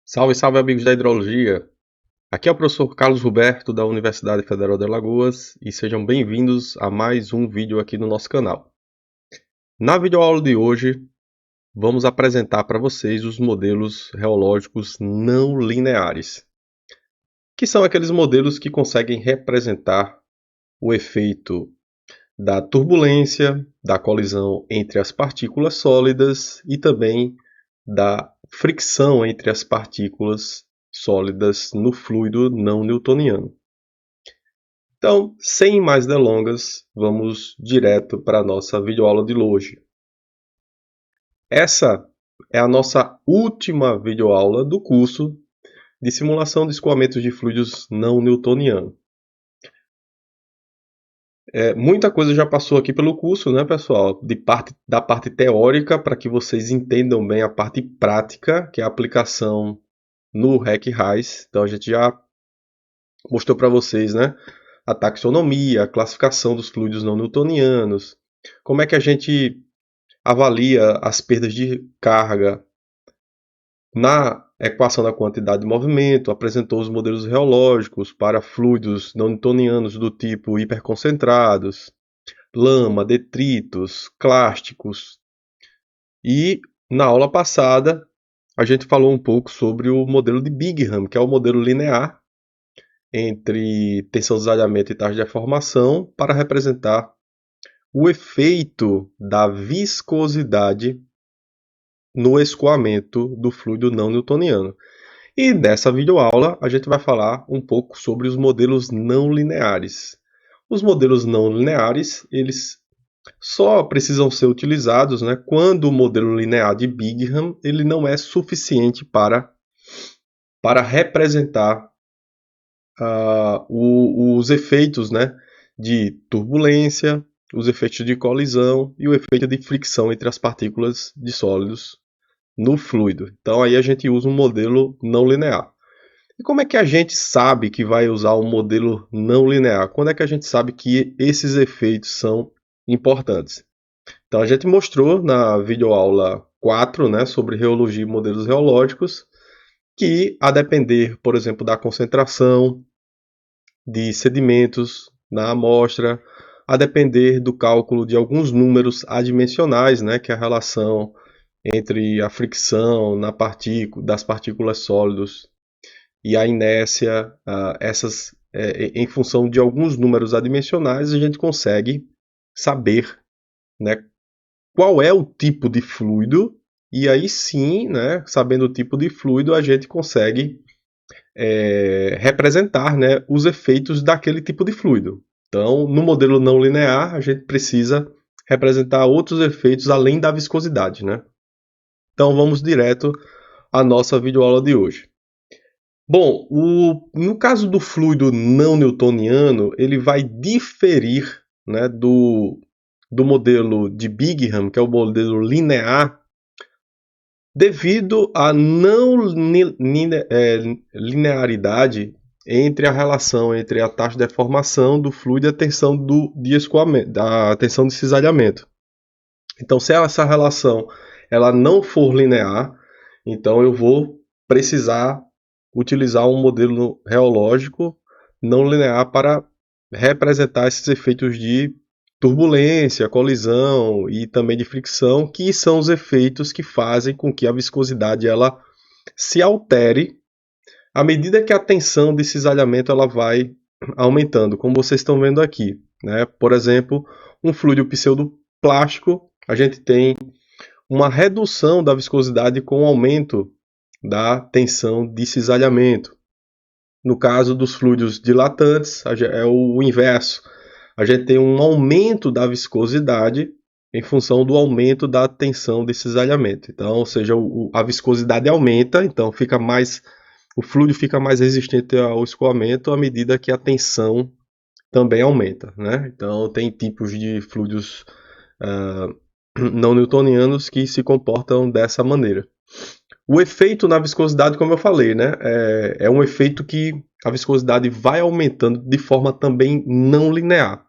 Salve, salve amigos da hidrologia! Aqui é o professor Carlos Roberto da Universidade Federal de Alagoas e sejam bem-vindos a mais um vídeo aqui no nosso canal. Na videoaula de hoje, vamos apresentar para vocês os modelos reológicos não lineares, que são aqueles modelos que conseguem representar o efeito da turbulência, da colisão entre as partículas sólidas e também da fricção entre as partículas sólidas no fluido não newtoniano. Então, sem mais delongas, vamos direto para a nossa videoaula de hoje. Essa é a nossa última videoaula do curso de simulação de escoamentos de fluidos não newtoniano. Muita coisa já passou aqui pelo curso, né, pessoal? Da parte teórica, para que vocês entendam bem a parte prática, que é a aplicação no REC-RAIS. Então, a gente já mostrou para vocês, né, a taxonomia, a classificação dos fluidos não newtonianos, como é que a gente avalia as perdas de carga na equação da quantidade de movimento, apresentou os modelos reológicos para fluidos não newtonianos do tipo hiperconcentrados, lama, detritos, clásticos. E na aula passada a gente falou um pouco sobre o modelo de Bingham, que é o modelo linear entre tensão de desalhamento e taxa de deformação para representar o efeito da viscosidade no escoamento do fluido não newtoniano. E nessa videoaula a gente vai falar um pouco sobre os modelos não lineares. Os modelos não lineares, eles só precisam ser utilizados, né, quando o modelo linear de Bingham ele não é suficiente para representar os efeitos, né, de turbulência, os efeitos de colisão e o efeito de fricção entre as partículas de sólidos no fluido. Então aí a gente usa um modelo não linear. E como é que a gente sabe que vai usar um modelo não linear? Quando é que a gente sabe que esses efeitos são importantes? Então a gente mostrou na videoaula 4, né, sobre reologia e modelos reológicos, que a depender, por exemplo, da concentração de sedimentos na amostra, a depender do cálculo de alguns números adimensionais, né, que é a relação entre a fricção das partículas sólidas e a inércia, em função de alguns números adimensionais, a gente consegue saber, né, qual é o tipo de fluido, e aí sim, né, sabendo o tipo de fluido, a gente consegue representar, né, os efeitos daquele tipo de fluido. Então, no modelo não linear, a gente precisa representar outros efeitos além da viscosidade, né? Então, vamos direto à nossa videoaula de hoje. Bom, no caso do fluido não newtoniano, ele vai diferir, né, do modelo de Bingham, que é o modelo linear, devido à não linearidade entre a relação entre a taxa de deformação do fluido e a tensão de escoamento, da tensão de cisalhamento. Então, se essa relação ela não for linear, então eu vou precisar utilizar um modelo reológico não linear para representar esses efeitos de turbulência, colisão e também de fricção, que são os efeitos que fazem com que a viscosidade ela se altere à medida que a tensão de cisalhamento ela vai aumentando, como vocês estão vendo aqui, né? Por exemplo, um fluido pseudoplástico, a gente tem uma redução da viscosidade com o aumento da tensão de cisalhamento. No caso dos fluidos dilatantes, é o inverso. A gente tem um aumento da viscosidade em função do aumento da tensão de cisalhamento. Então, ou seja, a viscosidade aumenta, então o fluido fica mais resistente ao escoamento à medida que a tensão também aumenta, né? Então, tem tipos de fluidos não newtonianos que se comportam dessa maneira. O efeito na viscosidade, como eu falei, né, é um efeito que a viscosidade vai aumentando de forma também não linear,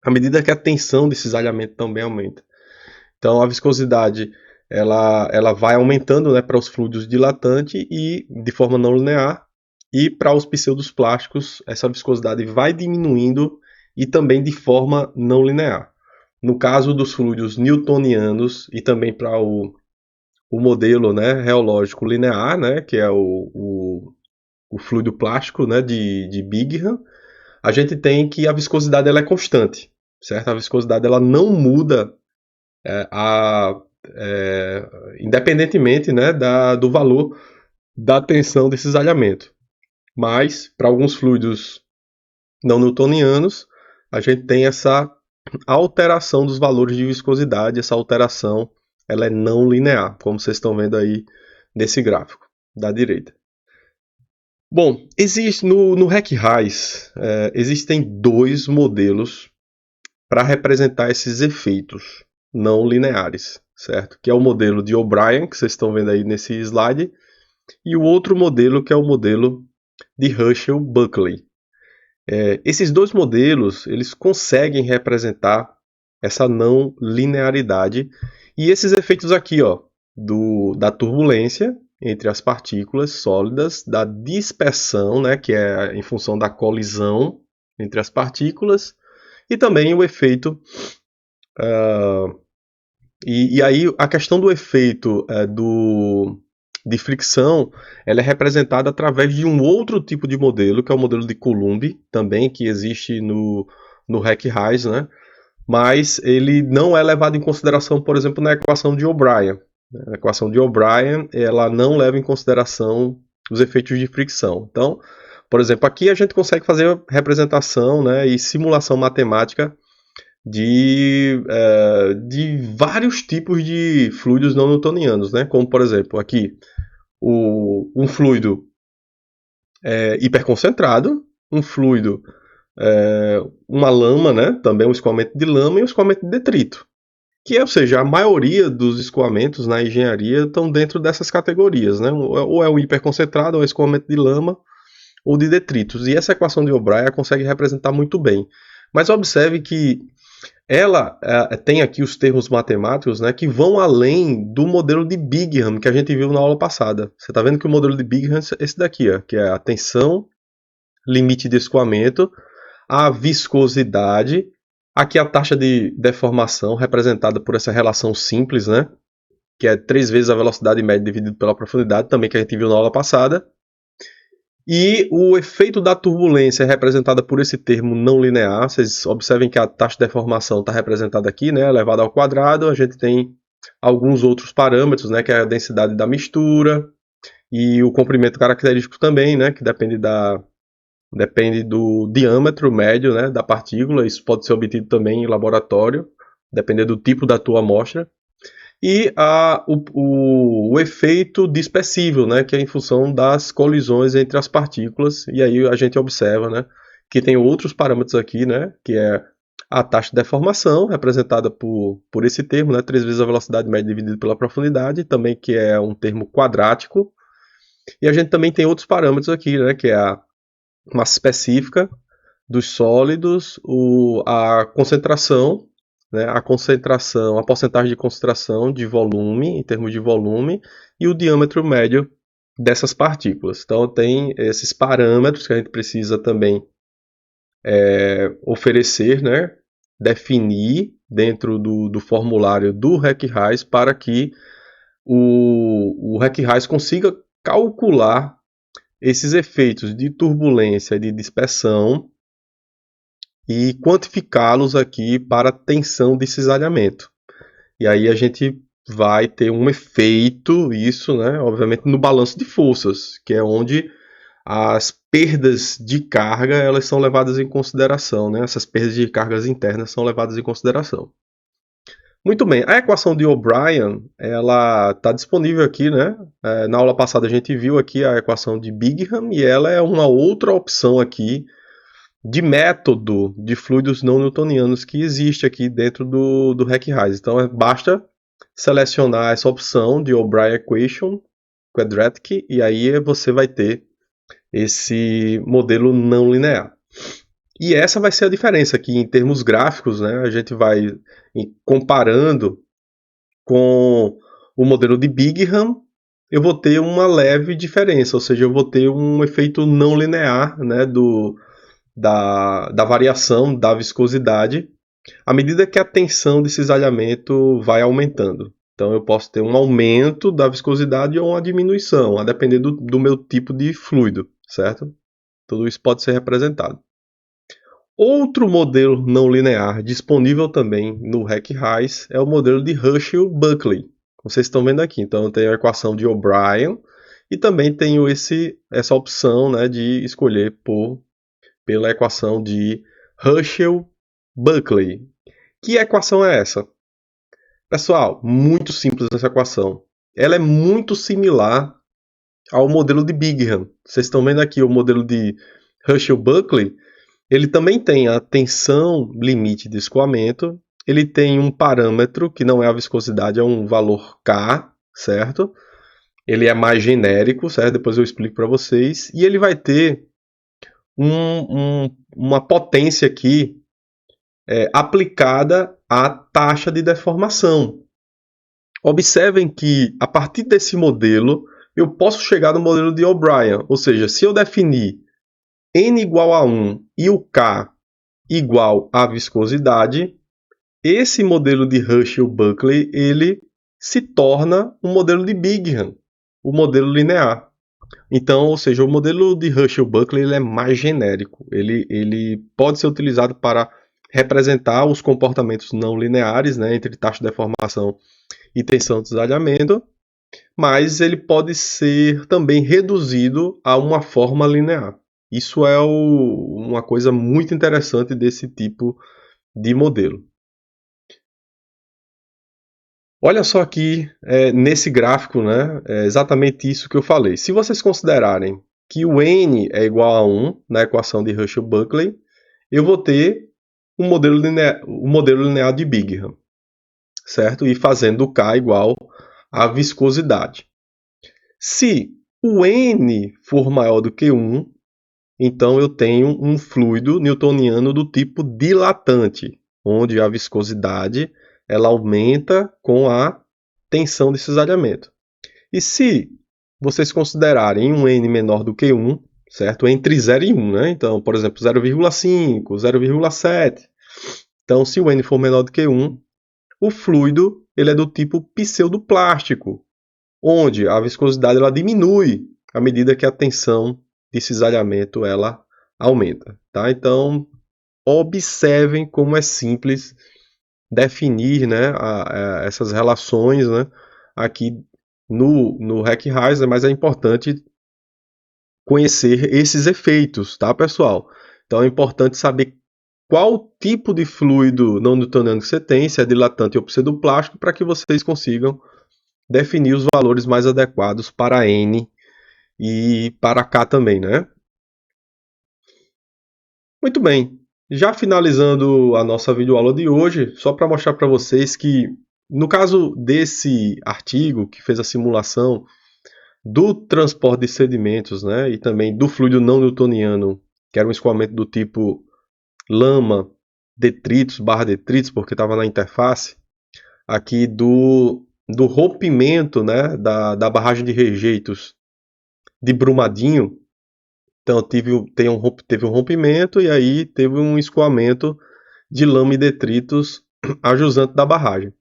à medida que a tensão de cisalhamento também aumenta. Então, a viscosidade ela vai aumentando, né, para os fluidos dilatante e de forma não linear, e para os pseudos plásticos essa viscosidade vai diminuindo e também de forma não linear. No caso dos fluidos newtonianos e também para o modelo, né, reológico linear, né, que é o fluido plástico, né, de Bigham, a gente tem que a viscosidade ela é constante, certo? A viscosidade ela não muda é, a, independentemente, né, do valor da tensão desse cisalhamento. Mas, para alguns fluidos não newtonianos, a gente tem essa alteração dos valores de viscosidade. Essa alteração ela é não linear, como vocês estão vendo aí nesse gráfico da direita. Bom, existe no REC-RAIS, existem dois modelos para representar esses efeitos não lineares, certo? Que é o modelo de O'Brien, que vocês estão vendo aí nesse slide, e o outro modelo que é o modelo de Herschel-Buckley. Esses dois modelos eles conseguem representar essa não linearidade e esses efeitos aqui, ó, da turbulência entre as partículas sólidas, da dispersão, né, que é em função da colisão entre as partículas, e também o efeito. E aí a questão do efeito de fricção ela é representada através de um outro tipo de modelo, que é o modelo de Coulomb, também, que existe no REC-RAIS, né? Mas ele não é levado em consideração, por exemplo, na equação de O'Brien. A equação de O'Brien ela não leva em consideração os efeitos de fricção. Então, por exemplo, aqui a gente consegue fazer representação, né, e simulação matemática de vários tipos de fluidos não newtonianos, né? Como, por exemplo, aqui um fluido hiperconcentrado, um fluido, uma lama, né? Também um escoamento de lama e um escoamento de detrito. Que, ou seja, a maioria dos escoamentos na engenharia estão dentro dessas categorias, né? Ou é um hiperconcentrado, ou é um escoamento de lama, ou de detritos. E essa equação de O'Brien consegue representar muito bem. Mas observe que ela tem aqui os termos matemáticos, né, que vão além do modelo de Bigham que a gente viu na aula passada. Você está vendo que o modelo de Bigham é esse daqui, ó, que é a tensão, limite de escoamento, a viscosidade, aqui a taxa de deformação representada por essa relação simples, né, que é 3 vezes a velocidade média dividido pela profundidade, também que a gente viu na aula passada. E o efeito da turbulência é representada por esse termo não linear. Vocês observem que a taxa de deformação está representada aqui, né, elevada ao quadrado. A gente tem alguns outros parâmetros, né, que é a densidade da mistura e o comprimento característico também, né, que depende do diâmetro médio, né, da partícula. Isso pode ser obtido também em laboratório, dependendo do tipo da tua amostra. E o efeito dispersível, né, que é em função das colisões entre as partículas, e aí a gente observa, né, que tem outros parâmetros aqui, né, que é a taxa de deformação, representada por esse termo, né, 3 vezes a velocidade média dividida pela profundidade, também que é um termo quadrático, e a gente também tem outros parâmetros aqui, né, que é a massa específica dos sólidos, a concentração, né, a porcentagem de concentração de volume, em termos de volume, e o diâmetro médio dessas partículas. Então tem esses parâmetros que a gente precisa também oferecer, né, definir dentro do formulário do REC-RAIS para que o REC-RAIS consiga calcular esses efeitos de turbulência e de dispersão e quantificá-los aqui para tensão de cisalhamento. E aí a gente vai ter um efeito, isso, né, obviamente, no balanço de forças, que é onde as perdas de carga elas são levadas em consideração, né? Essas perdas de cargas internas são levadas em consideração. Muito bem, a equação de O'Brien ela está disponível aqui, né? Na aula passada a gente viu aqui a equação de Bigham e ela é uma outra opção aqui de método de fluidos não newtonianos que existe aqui dentro do REC-RAIS. Então basta selecionar essa opção de O'Brien Equation Quadratic e aí você vai ter esse modelo não linear. E essa vai ser a diferença aqui em termos gráficos, né? A gente vai comparando com o modelo de Bigham, eu vou ter uma leve diferença, ou seja, eu vou ter um efeito não linear, né, da variação da viscosidade, à medida que a tensão de cisalhamento vai aumentando. Então eu posso ter um aumento da viscosidade ou uma diminuição, a depender do meu tipo de fluido, certo? Tudo isso pode ser representado. Outro modelo não linear disponível também no REC-RAIS é o modelo de Herschel-Buckley. Vocês estão vendo aqui. Então eu tenho a equação de O'Brien e também tenho essa opção, né, de escolher pela equação de Herschel-Buckley. Que equação é essa? Pessoal, muito simples essa equação. Ela é muito similar ao modelo de Bigham. Vocês estão vendo aqui o modelo de Herschel-Buckley. Ele também tem a tensão limite de escoamento. Ele tem um parâmetro que não é a viscosidade, é um valor K, certo? Ele é mais genérico, certo? Depois eu explico para vocês. E ele vai ter uma potência aqui aplicada à taxa de deformação. Observem que, a partir desse modelo, eu posso chegar no modelo de O'Brien. Ou seja, se eu definir N igual a 1 e o K igual à viscosidade, esse modelo de Herschel-Buckley ele se torna um modelo de Bigham, o modelo linear. Então, ou seja, o modelo de Herschel-Buckley ele é mais genérico. Ele pode ser utilizado para representar os comportamentos não lineares, né, entre taxa de deformação e tensão de cisalhamento, mas ele pode ser também reduzido a uma forma linear. Isso é uma coisa muito interessante desse tipo de modelo. Olha só aqui nesse gráfico, né, é exatamente isso que eu falei. Se vocês considerarem que o n é igual a 1 na equação de Herschel-Buckley, eu vou ter o modelo linear de Bigham, certo? E fazendo o K igual à viscosidade. Se o n for maior do que 1, então eu tenho um fluido newtoniano do tipo dilatante, onde a viscosidade ela aumenta com a tensão de cisalhamento. E se vocês considerarem um n menor do que 1, certo? Entre 0 e 1, né? Então, por exemplo, 0,5, 0,7. Então, se o n for menor do que 1, o fluido ele é do tipo pseudoplástico, onde a viscosidade ela diminui à medida que a tensão de cisalhamento ela aumenta, tá? Então, observem como é simples definir, né, essas relações, né, aqui no REC-RAIS, mas é importante conhecer esses efeitos, tá, pessoal? Então é importante saber qual tipo de fluido não newtoniano que você tem, se é dilatante ou pseudoplástico, para que vocês consigam definir os valores mais adequados para N e para K também, né? Muito bem, já finalizando a nossa videoaula de hoje, só para mostrar para vocês que, no caso desse artigo que fez a simulação do transporte de sedimentos, né, e também do fluido não newtoniano, que era um escoamento do tipo lama, detritos, barra detritos, porque estava na interface, aqui do rompimento, né, da barragem de rejeitos de Brumadinho. Então teve um rompimento e aí teve um escoamento de lama e detritos a jusante da barragem.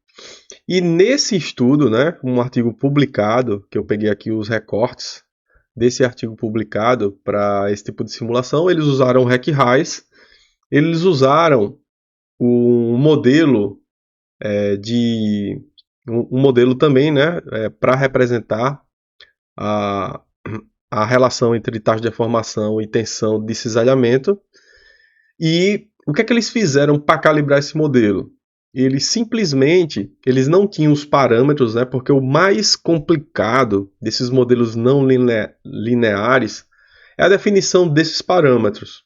E nesse estudo, né, um artigo publicado, que eu peguei aqui os recortes desse artigo publicado para esse tipo de simulação, eles usaram o REC-RAIS, eles usaram um modelo um modelo também, né, para representar a relação entre taxa de deformação e tensão de cisalhamento. E o que é que eles fizeram para calibrar esse modelo? Eles não tinham os parâmetros, né, porque o mais complicado desses modelos não lineares é a definição desses parâmetros,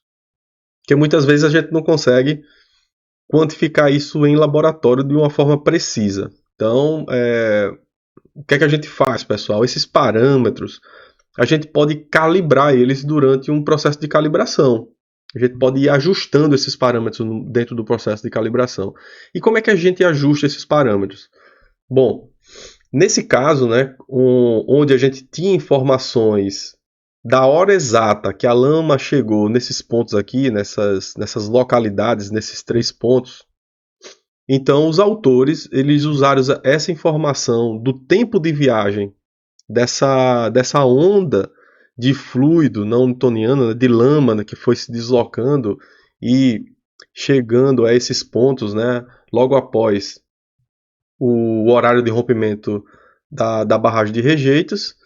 que muitas vezes a gente não consegue quantificar isso em laboratório de uma forma precisa. Então, o que é que a gente faz, pessoal? Esses parâmetros, a gente pode calibrar eles durante um processo de calibração. A gente pode ir ajustando esses parâmetros dentro do processo de calibração. E como é que a gente ajusta esses parâmetros? Bom, Nesse caso, né, onde a gente tinha informações da hora exata que a lama chegou nesses pontos aqui, nessas localidades, nesses 3 pontos, então os autores eles usaram essa informação do tempo de viagem dessa onda de fluido não newtoniano, né, de lama, né, que foi se deslocando e chegando a esses pontos, né, logo após o horário de rompimento da barragem de rejeitos.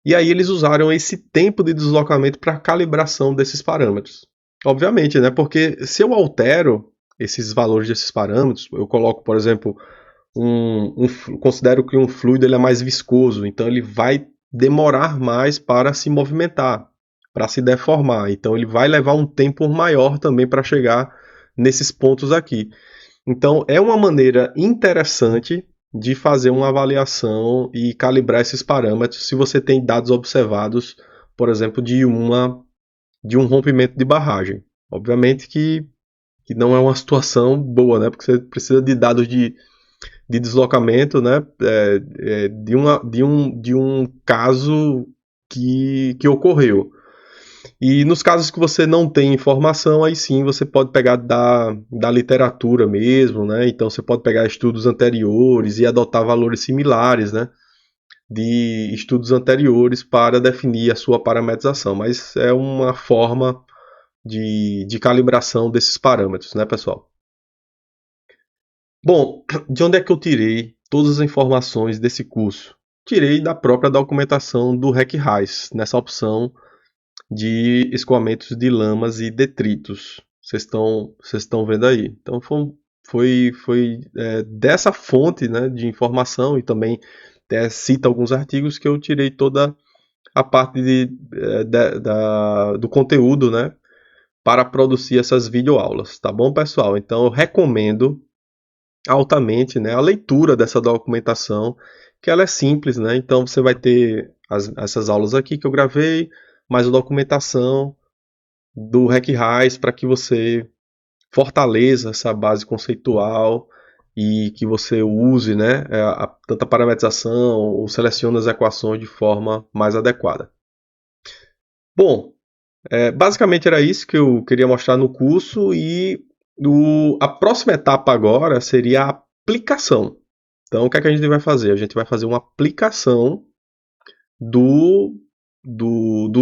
E aí eles usaram esse tempo de deslocamento para calibração desses parâmetros. Obviamente, né? Porque se eu altero esses valores desses parâmetros, eu coloco, por exemplo, considero que um fluido ele é mais viscoso, então ele vai demorar mais para se movimentar, para se deformar. Então ele vai levar um tempo maior também para chegar nesses pontos aqui. Então é uma maneira interessante de fazer uma avaliação e calibrar esses parâmetros se você tem dados observados, por exemplo, de um rompimento de barragem. Obviamente que não é uma situação boa, né? Porque você precisa de dados de deslocamento, né? De um caso que ocorreu. E nos casos que você não tem informação, aí sim você pode pegar da literatura mesmo, né? Então você pode pegar estudos anteriores e adotar valores similares, né? De estudos anteriores para definir a sua parametrização. Mas é uma forma de calibração desses parâmetros, né, pessoal? Bom, de onde é que eu tirei todas as informações desse curso? Tirei da própria documentação do RecRais, nessa opção de escoamentos de lamas e detritos. Vocês estão vendo aí. Então foi dessa fonte, né, de informação, e também cita alguns artigos que eu tirei toda a parte do conteúdo, né, para produzir essas videoaulas, tá bom, pessoal? Então eu recomendo altamente, né, a leitura dessa documentação, que ela é simples, né? Então você vai ter essas aulas aqui que eu gravei, mais a documentação do RecRais para que você fortaleça essa base conceitual e que você use, né, tanta parametrização ou selecione as equações de forma mais adequada. Bom, basicamente era isso que eu queria mostrar no curso, e a próxima etapa agora seria a aplicação. Então, o que é que a gente vai fazer? A gente vai fazer uma aplicação do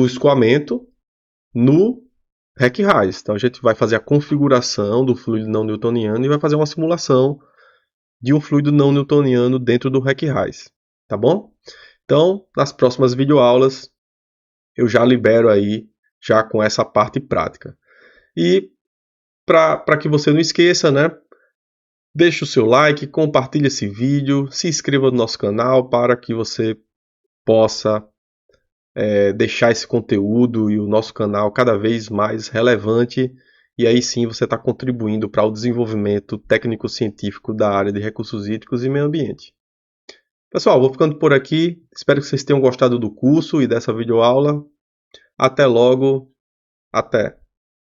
escoamento no RecRais. Então, a gente vai fazer a configuração do fluido não newtoniano e vai fazer uma simulação de um fluido não newtoniano dentro do RecRais. Tá bom? Então, nas próximas videoaulas, eu já libero aí, já com essa parte prática. E para que você não esqueça, né? Deixe o seu like, compartilhe esse vídeo, se inscreva no nosso canal para que você possa deixar esse conteúdo e o nosso canal cada vez mais relevante, e aí sim você está contribuindo para o desenvolvimento técnico-científico da área de recursos hídricos e meio ambiente. Pessoal, vou ficando por aqui, espero que vocês tenham gostado do curso e dessa videoaula. Até logo, até!